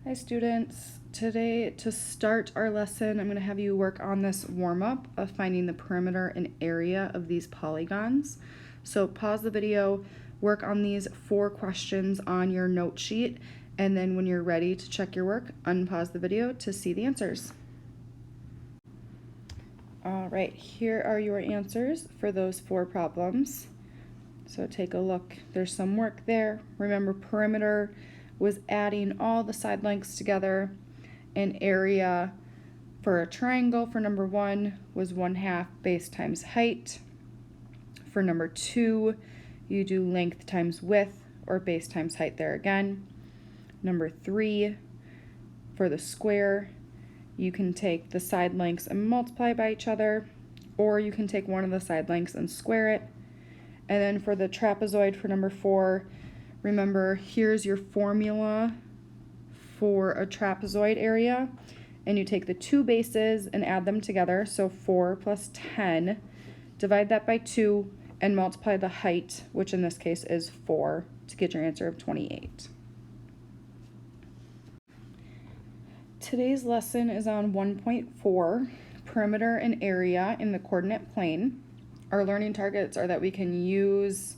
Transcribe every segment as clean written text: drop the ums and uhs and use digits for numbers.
Hi students, today to start our lesson I'm going to have you work on this warm-up of finding the perimeter and area of these polygons. So pause the video, work on these 4 questions on your note sheet, and then when you're ready to check your work, unpause the video to see the answers. Alright, here are your answers for those 4 problems. So take a look, there's some work there. Remember, perimeter was adding all the side lengths together. An area for a triangle for number 1 was 1/2 base times height. For number 2, you do length times width, or base times height there again. Number 3, for the square, you can take the side lengths and multiply by each other, or you can take one of the side lengths and square it. And then for the trapezoid for number 4, remember, here's your formula for a trapezoid area, and you take the 2 bases and add them together, so 4 plus 10, divide that by 2, and multiply the height, which in this case is 4, to get your answer of 28. Today's lesson is on 1.4, perimeter and area in the coordinate plane. Our learning targets are that we can use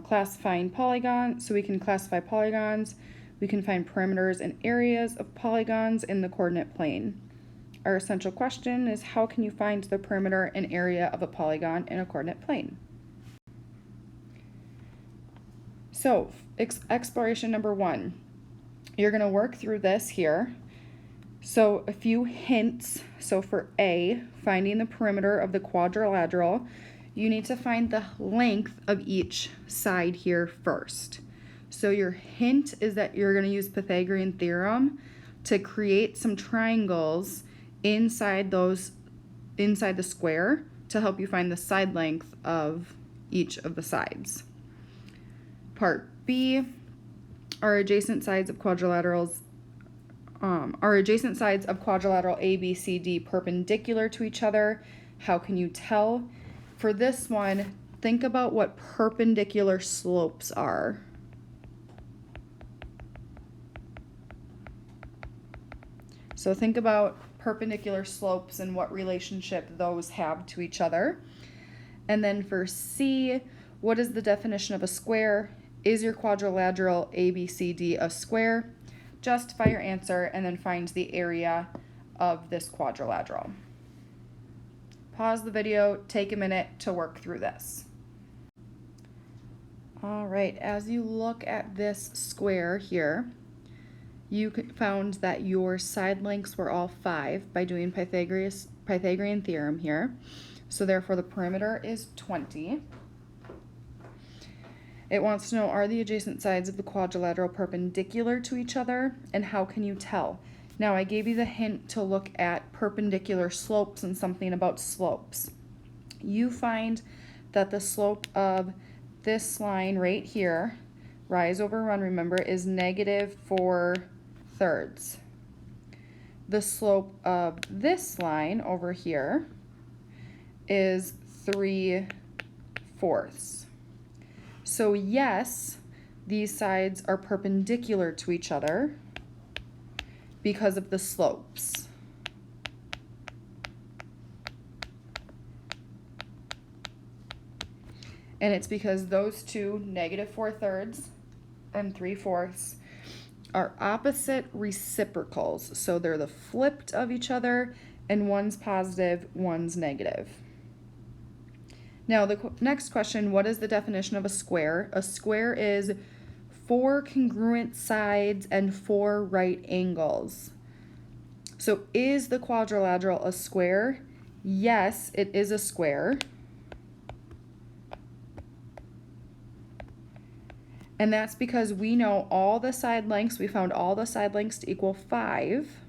classifying polygons, so we can classify polygons, we can find perimeters and areas of polygons in the coordinate plane. Our essential question is, how can you find the perimeter and area of a polygon in a coordinate plane? So, exploration number 1. You're going to work through this here. So a few hints. So for A, finding the perimeter of the quadrilateral, you need to find the length of each side here first. So your hint is that you're going to use Pythagorean theorem to create some triangles inside the square to help you find the side length of each of the sides. Part B, are adjacent sides of quadrilateral A, B, C, D perpendicular to each other? How can you tell? For this one, think about what perpendicular slopes are. So think about perpendicular slopes and what relationship those have to each other. And then for C, what is the definition of a square? Is your quadrilateral ABCD a square? Justify your answer and then find the area of this quadrilateral. Pause the video, take a minute to work through this. All right, as you look at this square here, you found that your side lengths were all 5 by doing Pythagorean theorem here. So therefore the perimeter is 20. It wants to know, are the adjacent sides of the quadrilateral perpendicular to each other, and how can you tell? Now I gave you the hint to look at perpendicular slopes and something about slopes. You find that the slope of this line right here, rise over run, remember, is -4/3. The slope of this line over here is 3/4. So yes, these sides are perpendicular to each other because of the slopes. And it's because those two, -4/3 and 3/4, are opposite reciprocals. So they're the flipped of each other, and one's positive, one's negative. Now the next question, what is the definition of a square? A square is 4 congruent sides and 4 right angles. So is the quadrilateral a square? Yes, it is a square. And that's because we know all the side lengths, we found all the side lengths to equal 5.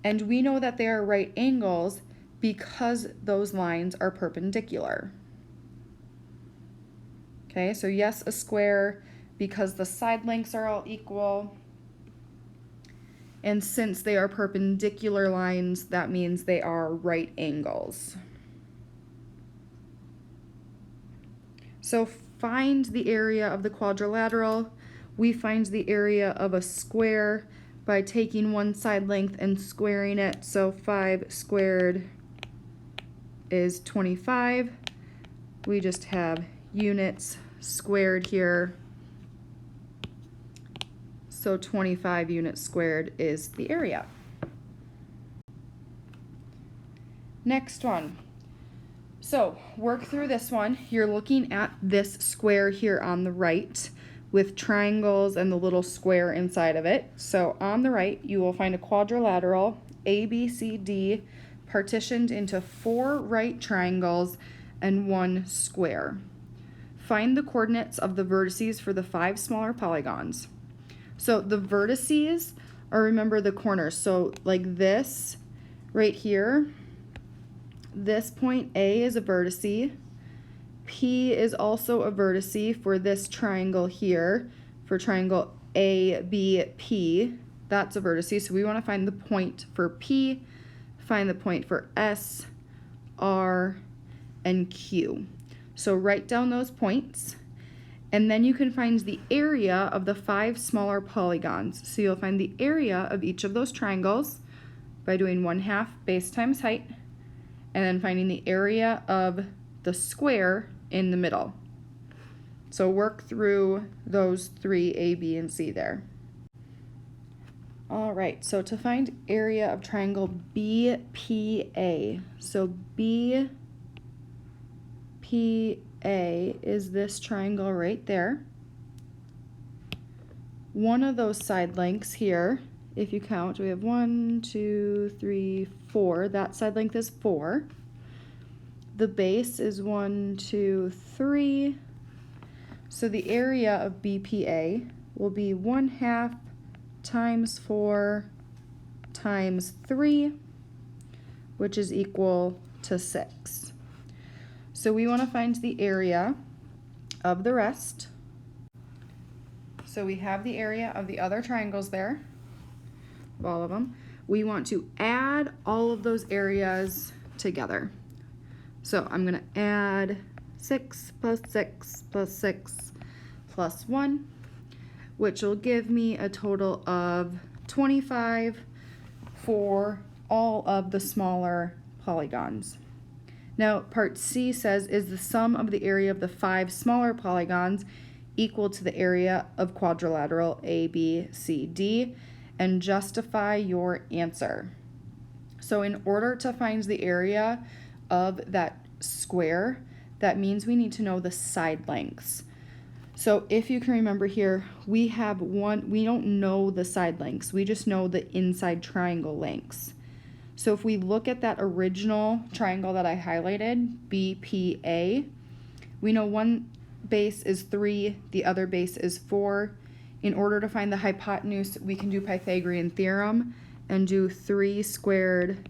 And we know that they are right angles because those lines are perpendicular. Okay, so yes, a square because the side lengths are all equal. And since they are perpendicular lines, that means they are right angles. So find the area of the quadrilateral. we find the area of a square by taking one side length and squaring it. So 5 squared is 25. We just have units squared here. So 25 units squared is the area. Next one. So work through this one. You're looking at this square here on the right with triangles and the little square inside of it. So on the right, you will find a quadrilateral ABCD partitioned into 4 right triangles and 1 square. Find the coordinates of the vertices for the 5 smaller polygons. So the vertices are, remember, the corners. So like this right here, this point A is a vertice. P is also a vertice for this triangle here, for triangle ABP. That's a vertice. So we want to find the point for P, find the point for S, R, and Q. So write down those points, and then you can find the area of the 5 smaller polygons. So you'll find the area of each of those triangles by doing 1/2 base times height, and then finding the area of the square in the middle. So work through those 3, A, B, and C there. All right, so to find area of triangle BPA, so BPA is this triangle right there. One of those side lengths here, if you count, we have 1, 2, 3, 4. That side length is 4. The base is 1, 2, 3. So the area of BPA will be 1/2 times 4 times 3, which is equal to 6. So we want to find the area of the rest. So we have the area of the other triangles there, all of them. We want to add all of those areas together. So I'm going to add 6 plus 6 plus 6 plus 1, which will give me a total of 25 for all of the smaller polygons. Now, part C says, is the sum of the area of the 5 smaller polygons equal to the area of quadrilateral ABCD? And justify your answer. So in order to find the area of that square, that means we need to know the side lengths. So if you can remember here, we don't know the side lengths, we just know the inside triangle lengths. So if we look at that original triangle that I highlighted, BPA, we know one base is 3, the other base is 4. In order to find the hypotenuse, we can do Pythagorean theorem and do 3 squared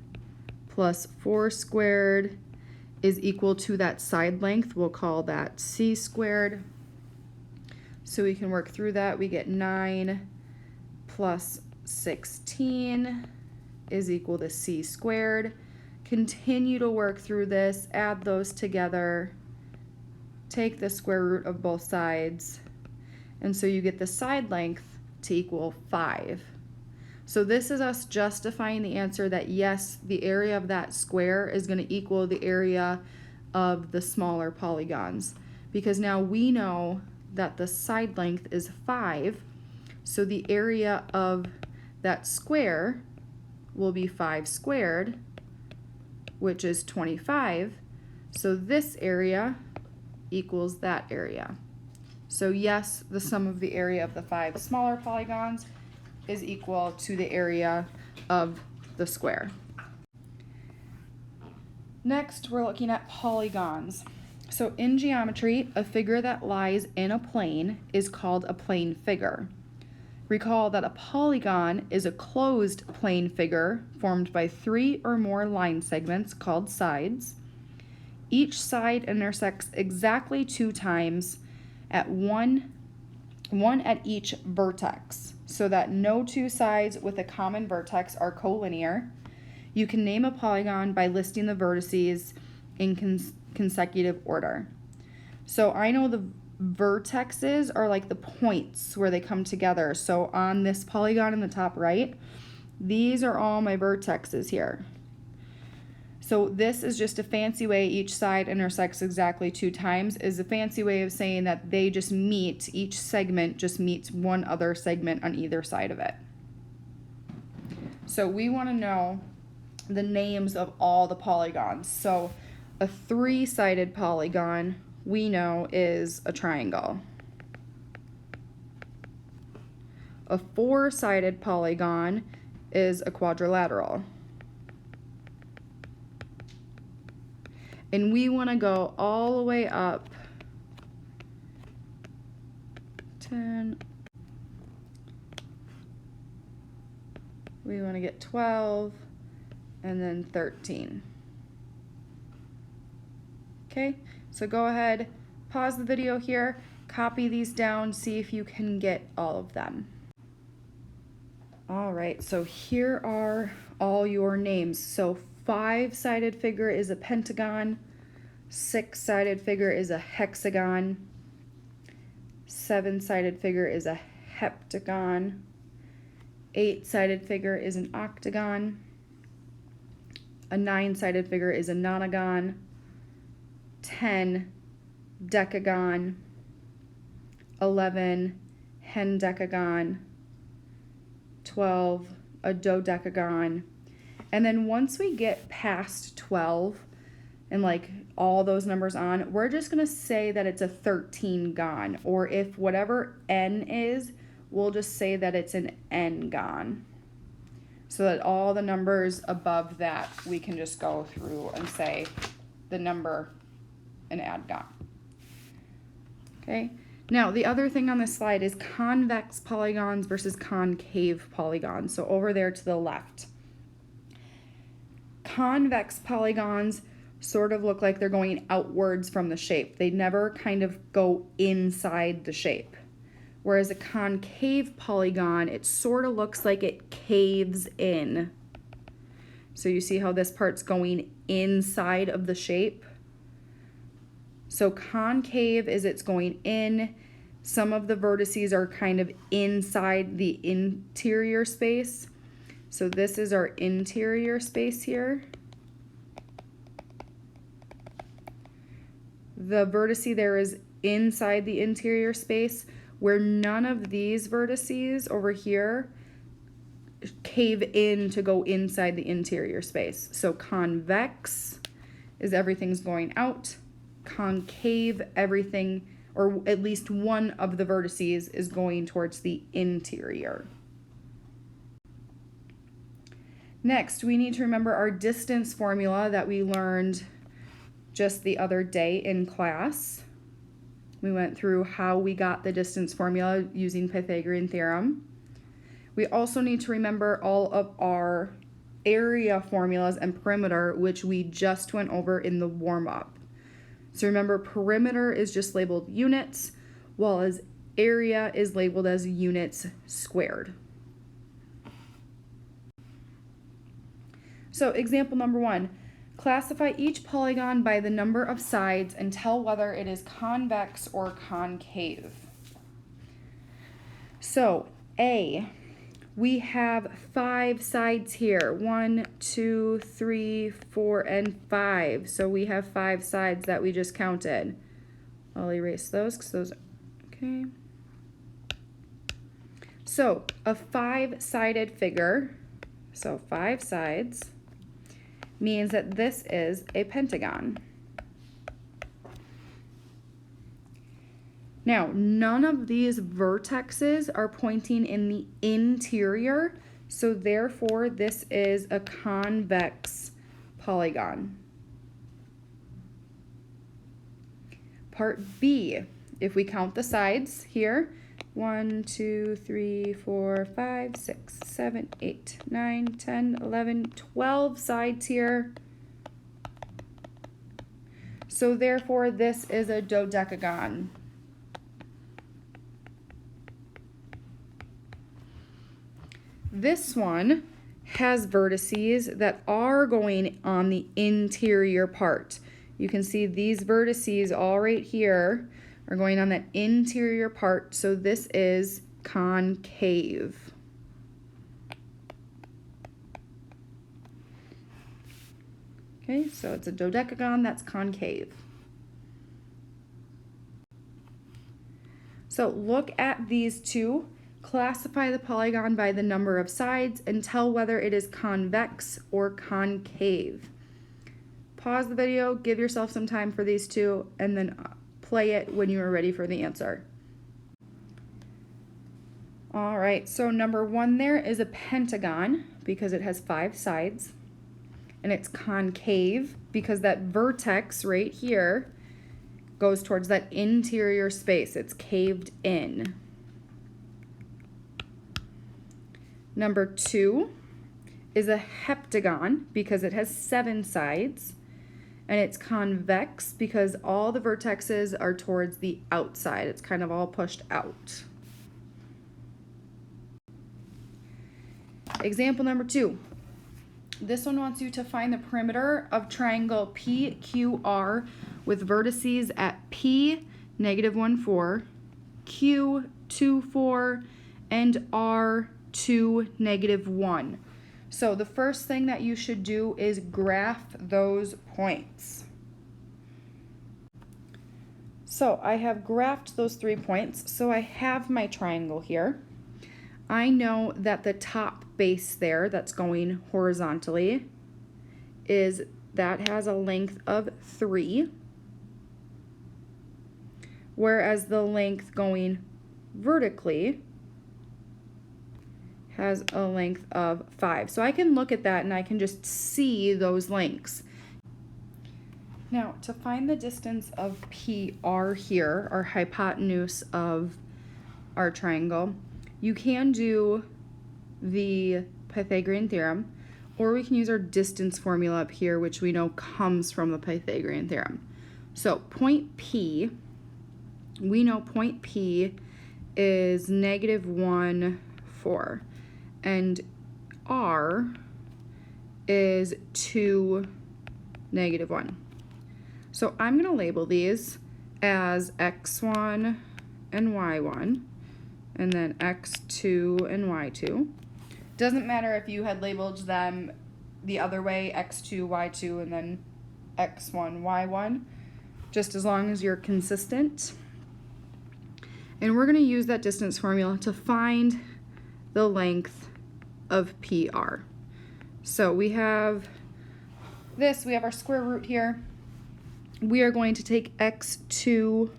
plus 4 squared is equal to that side length. We'll call that C squared. So we can work through that. We get 9 plus 16 is equal to C squared. Continue to work through this, add those together, take the square root of both sides, and so you get the side length to equal 5. So this is us justifying the answer that yes, the area of that square is going to equal the area of the smaller polygons, because now we know that the side length is 5, so the area of that square will be 5 squared, which is 25. So this area equals that area. So yes, the sum of the area of the 5 smaller polygons is equal to the area of the square. Next, we're looking at polygons. So in geometry, a figure that lies in a plane is called a plane figure. Recall that a polygon is a closed plane figure formed by 3 or more line segments called sides. Each side intersects exactly 2 times at one at each vertex, so that no 2 sides with a common vertex are collinear. You can name a polygon by listing the vertices in consecutive order. So I know the vertexes are like the points where they come together. So on this polygon in the top right, these are all my vertexes here. So this is just a fancy way each side intersects exactly 2 times, is a fancy way of saying that they just meet, each segment just meets one other segment on either side of it. So we want to know the names of all the polygons. So a 3-sided polygon we know is a triangle. A 4-sided polygon is a quadrilateral. And we want to go all the way up 10. We want to get 12 and then 13. Okay, so go ahead, pause the video here, copy these down, see if you can get all of them. All right, so here are all your names. So 5-sided figure is a pentagon, 6-sided figure is a hexagon, 7-sided figure is a heptagon, 8-sided figure is an octagon, a 9-sided figure is a nonagon, 10 decagon, 11 hendecagon, 12 a dodecagon. And then once we get past 12 and like all those numbers on, we're just going to say that it's a 13gon, or if whatever n is, we'll just say that it's an n-gon. So that all the numbers above that, we can just go through and say the number and add gon. Okay. Now, the other thing on this slide is convex polygons versus concave polygons. So over there to the left. Convex polygons sort of look like they're going outwards from the shape. They never kind of go inside the shape. Whereas a concave polygon, it sort of looks like it caves in. So you see how this part's going inside of the shape? So concave is it's going in. Some of the vertices are kind of inside the interior space. So this is our interior space here. The vertice there is inside the interior space, where none of these vertices over here cave in to go inside the interior space. So convex is everything's going out. Concave, everything, or at least one of the vertices is going towards the interior. Next, we need to remember our distance formula that we learned just the other day in class. We went through how we got the distance formula using Pythagorean theorem. We also need to remember all of our area formulas and perimeter, which we just went over in the warm-up. So remember, perimeter is just labeled units, while as area is labeled as units squared. So example number 1, classify each polygon by the number of sides and tell whether it is convex or concave. So A, we have 5 sides here, 1, 2, 3, 4, and 5. So we have 5 sides that we just counted. I'll erase those because those, okay. So a 5-sided figure, so 5 sides, means that this is a pentagon. Now, none of these vertexes are pointing in the interior, so therefore this is a convex polygon. Part B, if we count the sides here, 1, 2, 3, 4, 5, 6, 7, 8, 9, 10, 11, 12 sides here. So therefore this is a dodecagon. This one has vertices that are going on the interior part. You can see these vertices all right here We're going on that interior part, so this is concave. Okay, so it's a dodecagon that's concave. So look at these two, classify the polygon by the number of sides, and tell whether it is convex or concave. Pause the video, give yourself some time for these two, and then play it when you are ready for the answer. All right, so number one there is a pentagon because it has 5 sides, and it's concave because that vertex right here goes towards that interior space. It's caved in. Number 2 is a heptagon because it has 7 sides, and it's convex because all the vertexes are towards the outside. It's kind of all pushed out. Example number 2. This one wants you to find the perimeter of triangle PQR with vertices at P, -1, 4, Q, 2, 4, and R, 2, -1. So the first thing that you should do is graph those points. So I have graphed those 3 points. So I have my triangle here. I know that the top base there that's going horizontally that has a length of 3, whereas the length going vertically has a length of 5. So I can look at that and I can just see those lengths. Now, to find the distance of PR here, our hypotenuse of our triangle, you can do the Pythagorean theorem, or we can use our distance formula up here, which we know comes from the Pythagorean theorem. So point P, we know point P is -1, 4, and R is 2, -1. So I'm going to label these as x1 and y1, and then x2 and y2. Doesn't matter if you had labeled them the other way, x2, y2, and then x1, y1, just as long as you're consistent. And we're going to use that distance formula to find the length of PR. So we have this, we have our square root here. We are going to take x2,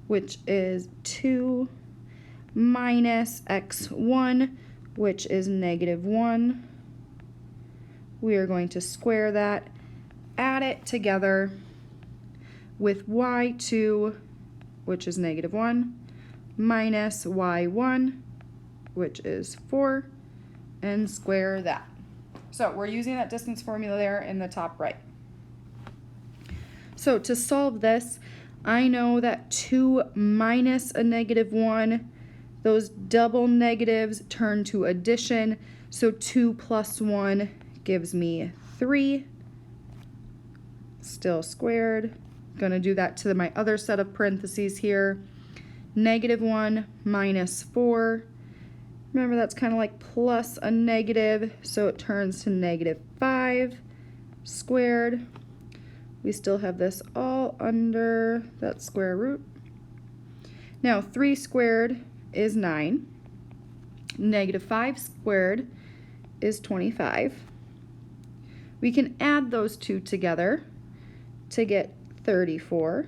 which is 2, minus x1, which is -1. We are going to square that, add it together with y2, which is -1, minus y1, which is 4, and square that. So we're using that distance formula there in the top right. So to solve this, I know that 2 minus a -1, those double negatives turn to addition, so 2 plus 1 gives me 3, still squared. Gonna do that to my other set of parentheses here. -1 minus 4. Remember, that's kind of like plus a negative, so it turns to -5 squared. We still have this all under that square root. Now 3 squared is 9. -5 squared is 25. We can add those two together to get 34,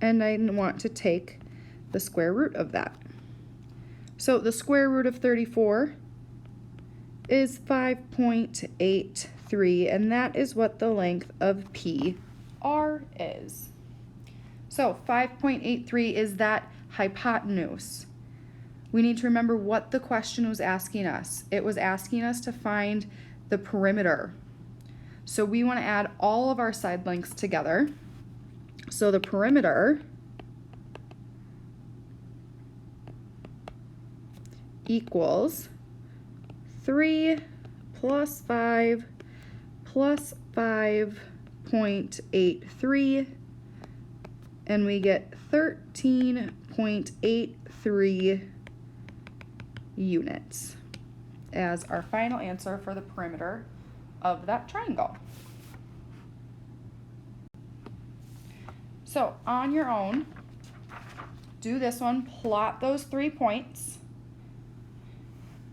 and I want to take the square root of that. So the square root of 34 is 5.83, and that is what the length of PR is. So 5.83 is that hypotenuse. We need to remember what the question was asking us. It was asking us to find the perimeter. So we want to add all of our side lengths together. So the perimeter equals 3 plus 5 plus 5.83 and we get 13.83 units as our final answer for the perimeter of that triangle. So on your own, do this one, plot those 3 points,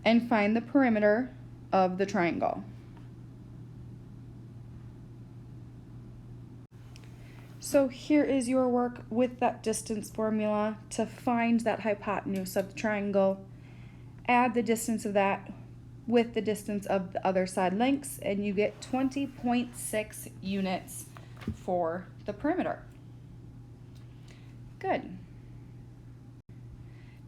and find the perimeter of the triangle. So here is your work with that distance formula to find that hypotenuse of the triangle. Add the distance of that with the distance of the other side lengths, and you get 20.6 units for the perimeter. Good.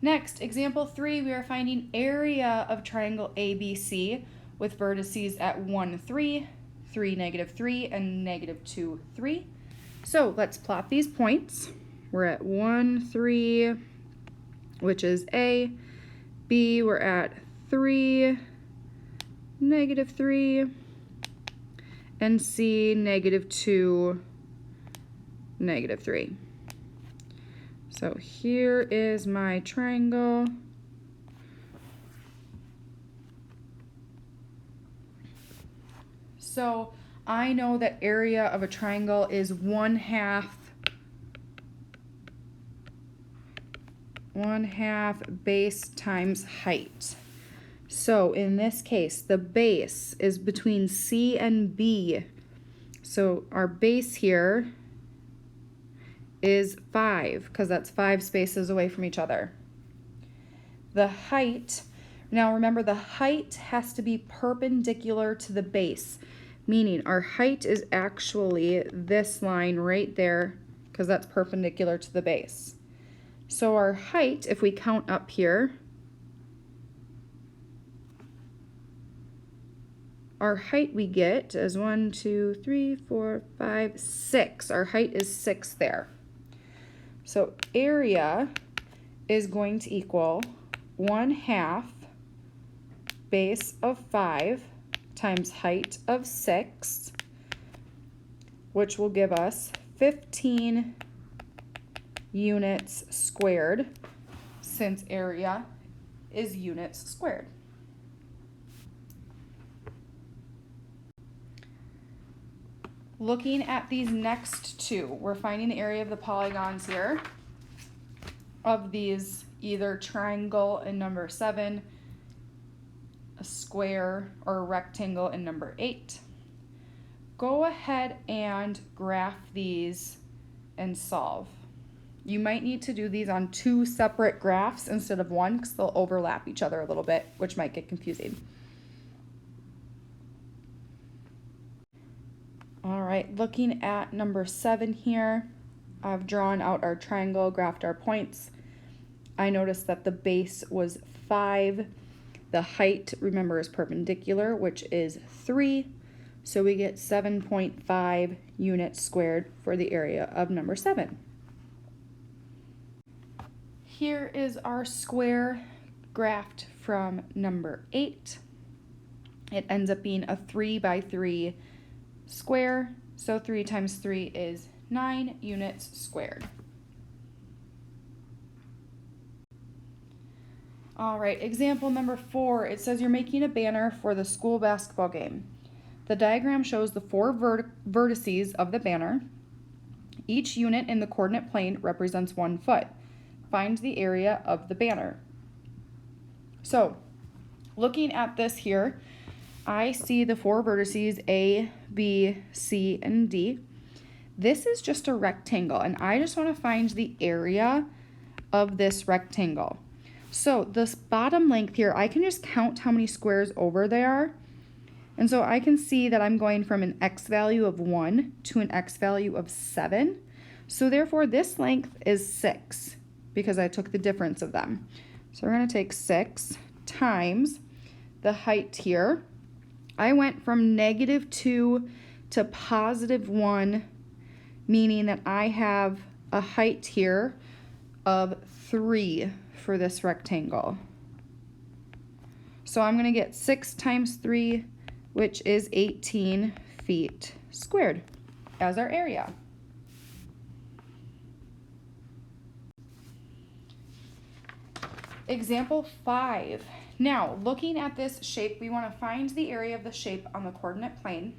Next, example 3, we are finding area of triangle ABC with vertices at 1, 3, 3, -3, and -2, 3. So let's plot these points. We're at 1, 3, which is A. B, we're at 3, -3, and C, -2, -3. So here is my triangle. So I know that area of a triangle is 1/2 base times height. So in this case, the base is between C and B. So our base here is 5, because that's 5 spaces away from each other. The height, now remember, the height has to be perpendicular to the base, meaning our height is actually this line right there, because that's perpendicular to the base. So our height, if we count up here, our height we get is 1, 2, 3, 4, 5, 6. Our height is 6 there. So area is going to equal 1/2 base of 5 times height of 6, which will give us 15 units squared, since area is units squared. Looking at these next two, we're finding the area of the polygons here of these, either triangle in number 7, a square, or a rectangle in number 8. Go ahead and graph these and solve. You might need to do these on 2 separate graphs instead of 1, because they'll overlap each other a little bit, which might get confusing. All right, looking at number 7 here, I've drawn out our triangle, graphed our points. I noticed that the base was 5. The height, remember, is perpendicular, which is 3. So we get 7.5 units squared for the area of number 7. Here is our square graphed from number 8. It ends up being a 3 by 3 square, so 3 times 3 is 9 units squared. All right, example number 4, it says you're making a banner for the school basketball game. The diagram shows the 4 vertices of the banner. Each unit in the coordinate plane represents 1 foot. Find the area of the banner. So, looking at this here, I see the 4 vertices A, B, C, and D. This is just a rectangle, and I just want to find the area of this rectangle. So this bottom length here, I can just count how many squares over there are. And so I can see that I'm going from an x value of 1 to an x value of 7. So therefore this length is 6, because I took the difference of them. So we're going to take 6 times the height here. I went from -2 to +1, meaning that I have a height here of 3 for this rectangle. So I'm going to get 6 times 3, which is 18 feet squared as our area. Example 5. Now, looking at this shape, we want to find the area of the shape on the coordinate plane.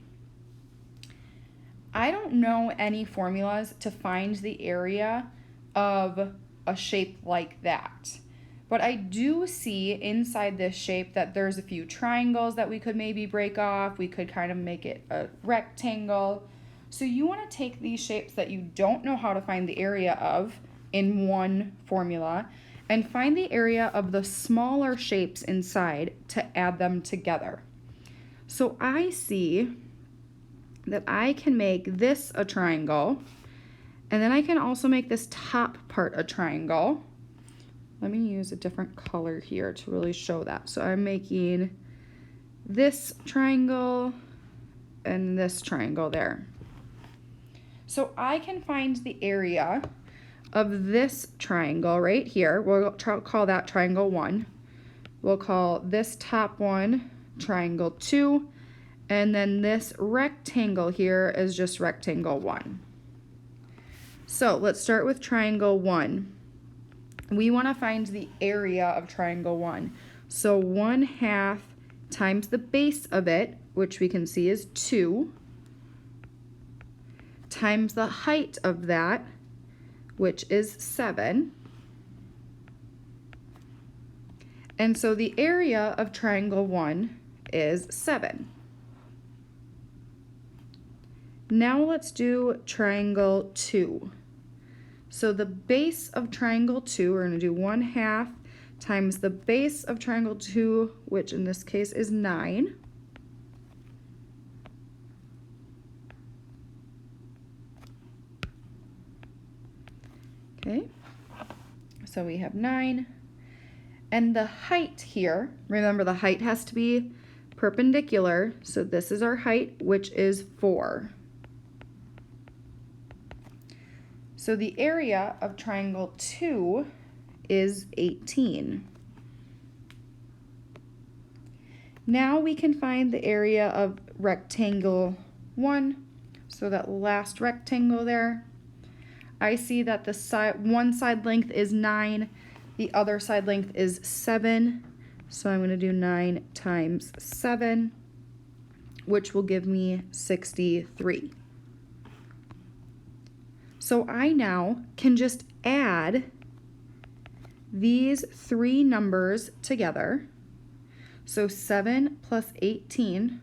I don't know any formulas to find the area of a shape like that. But I do see inside this shape that there's a few triangles that we could maybe break off. We could kind of make it a rectangle. So you want to take these shapes that you don't know how to find the area of in one formula and find the area of the smaller shapes inside to add them together. So I see that I can make this a triangle, and then I can also make this top part a triangle. Let me use a different color here to really show that. So I'm making this triangle and this triangle there. So I can find the area of this triangle right here. We'll call that triangle 1. We'll call this top one triangle 2. And then this rectangle here is just rectangle 1. So let's start with triangle 1. We want to find the area of triangle 1. So 1/2 times the base of it, which we can see is 2, times the height of that, which is 7. And so the area of triangle 1 is 7. Now let's do triangle 2. So the base of triangle 2, we're going to do 1/2 times the base of triangle 2, which in this case is 9. Okay, so we have 9. And the height here, remember the height has to be perpendicular, so this is our height, which is 4. So the area of triangle 2 is 18. Now we can find the area of rectangle 1, so that last rectangle there. I see that the one side length is 9, the other side length is 7, so I'm going to do 9 times 7, which will give me 63. So I now can just add these 3 numbers together. So 7 plus 18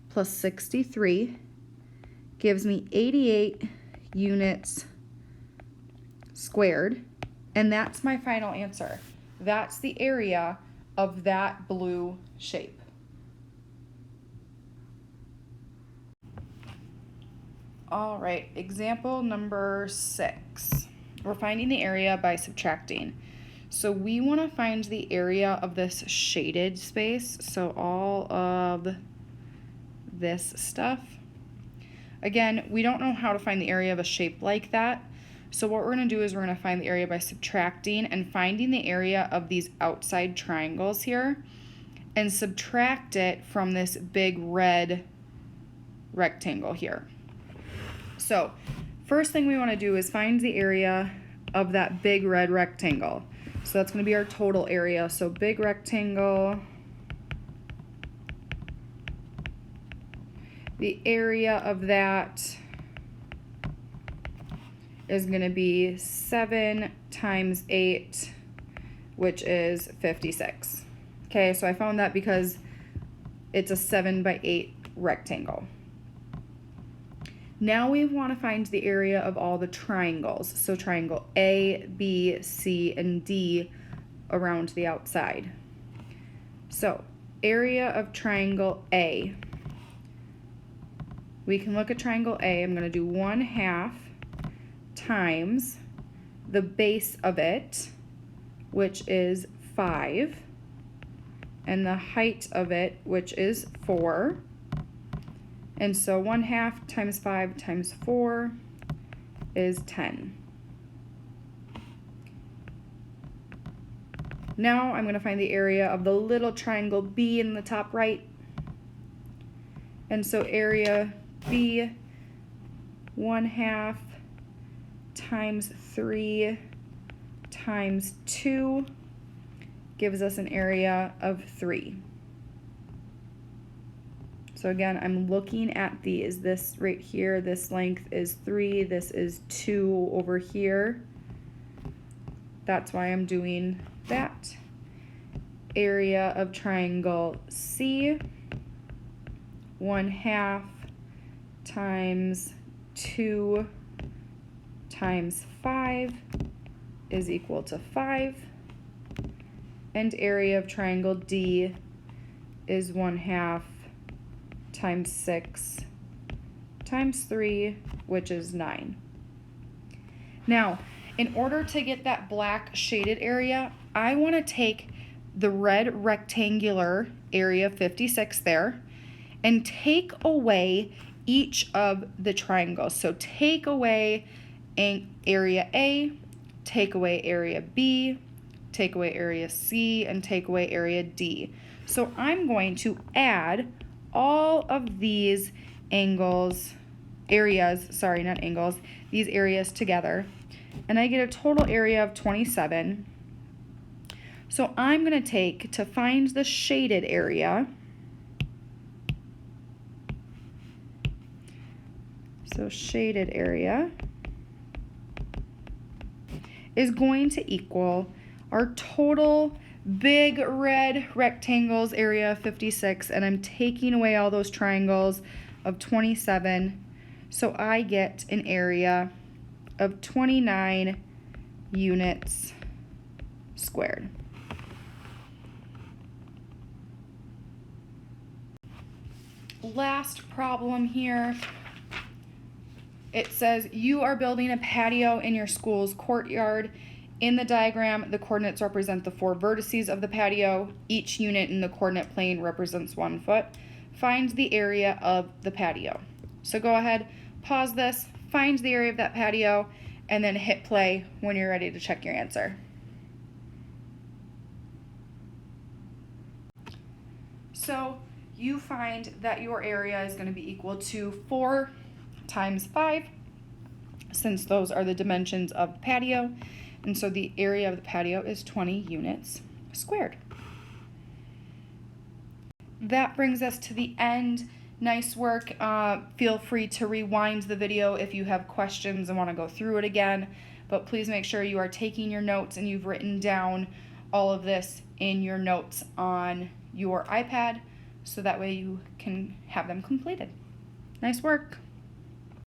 plus 63 gives me 88 units squared, and that's my final answer. That's the area of that blue shape. All right, example number 6. We're finding the area by subtracting. So we want to find the area of this shaded space, so all of this stuff. Again, we don't know how to find the area of a shape like that. So what we're going to do is we're going to find the area by subtracting and finding the area of these outside triangles here and subtract it from this big red rectangle here. So first thing we want to do is find the area of that big red rectangle. So that's going to be our total area. So big rectangle, the area of that is going to be 7 times 8, which is 56. Okay, so I found that because it's a 7 by 8 rectangle. Now we want to find the area of all the triangles. So triangle A, B, C, and D around the outside. So area of triangle A. We can look at triangle A. I'm going to do 1/2 times the base of it, which is 5, and the height of it, which is 4. And so 1/2 times 5 times 4 is 10. Now I'm going to find the area of the little triangle B in the top right. And so area B, 1/2 times 3 times 2 gives us an area of 3. So again, I'm looking at these. This right here, this length is 3, this is 2 over here. That's why I'm doing that. Area of triangle C, 1/2 times 2 times 5 is equal to 5. And area of triangle D is 1/2 times 6 times 3, which is 9. Now, in order to get that black shaded area, I want to take the red rectangular area 56 there and take away each of the triangles. So take away area A, take away area B, take away area C, and take away area D. So I'm going to add all of these these areas together, and I get a total area of 27. So I'm going to find the shaded area. So shaded area is going to equal our total big red rectangles area 56, and I'm taking away all those triangles of 27, so I get an area of 29 units squared. Last problem here. It says you are building a patio in your school's courtyard. In the diagram, the coordinates represent the 4 vertices of the patio. Each unit in the coordinate plane represents 1 foot. Find the area of the patio. So go ahead, pause this, find the area of that patio, and then hit play when you're ready to check your answer. So you find that your area is going to be equal to 4 times 5, since those are the dimensions of the patio. And so the area of the patio is 20 units squared. That brings us to the end. Nice work. Feel free to rewind the video if you have questions and want to go through it again. But please make sure you are taking your notes and you've written down all of this in your notes on your iPad, so that way you can have them completed. Nice work.